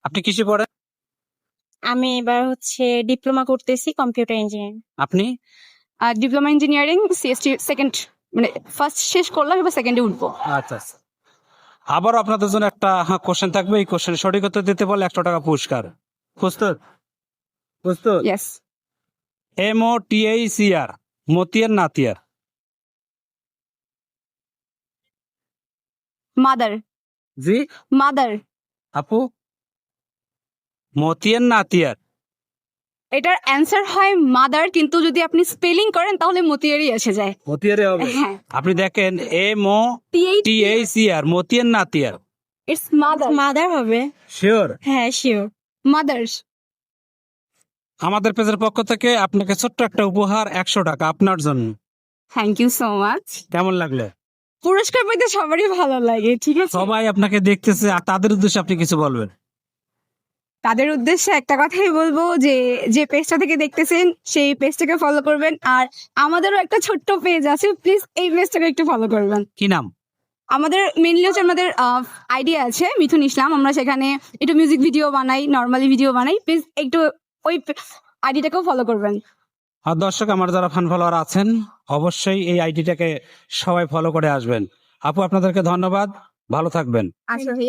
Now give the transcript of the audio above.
আপনি কিসে পড়েন? আমি এবার হচ্ছে ডিপ্লোমা করতেছি কম্পিউটার ইঞ্জিনিয়ারিং। আপনি? ডিপ্লোমা ইঞ্জিনিয়ারিং সিএসটি সেকেন্ড, মানে ফার্স্ট শেষ করলাম, এবার সেকেন্ডে উঠবো। আচ্ছা আচ্ছা। আবার আপনাদের জন্য একটা কোশ্চেন থাকবে, এই কোশ্চেনের সঠিক উত্তর দিতে পারলে 100 টাকা পুরস্কার। প্রস্তুত? প্রস্তুত? ইয়েস। MOTACR, মতিয়ার নাতিয়ার। মাদার। জি মাদার। আপু? মতিয়ার নাতিয়ার। এটার অ্যান্সার হয় মাদার, কিন্তু যদি আপনি স্পেলিং করেন তাহলে মতিয়ারই এসে যায়। মতিয়ারে হবে। হ্যাঁ। আপনি দেখেন MOTACR, মতিয়ার নাতিয়ার। It's mother. মাদার হবে। শিওর? হ্যাঁ শিওর। মাদার্স। আমাদের পেজের পক্ষ থেকে আপনাকে ছোট্ট একটা উপহার, 100 টাকা আপনার জন্য। Thank you so much. কেমন লাগলে? পুরস্কার পেতে সবারই ভালো লাগে, ঠিক আছে। সবাই আপনাকে দেখতেছে, আর তাদের উদ্দেশ্যে আপনি কিছু বলবেন। তাদের উদ্দেশ্যে একটা কথাই বলবো, যে যে পেজটা থেকে দেখতেছেন সেই পেজটাকে ফলো করবেন, আর আমাদেরও একটা ছোট্ট পেজ আছে, প্লিজ এই পেজটাকে একটু ফলো করবেন। কি নাম? আমাদের মেনলি হচ্ছে আমাদের আইডিয়া আছে মিথুন ইসলাম, আমরা সেখানে একটু মিউজিক ভিডিও বানাই, নর্মালি ভিডিও বানাই, প্লিজ একটু ওই আইডিটাকেও ফলো করবেন। আর দর্শক, আমার যারা ফান ফলোয়ার আছেন, অবশ্যই এই আইডিটাকে সবাই ফলো করে আসবেন। আপু, আপনাদেরকে ধন্যবাদ, ভালো থাকবেন। আচ্ছা ভাইয়া।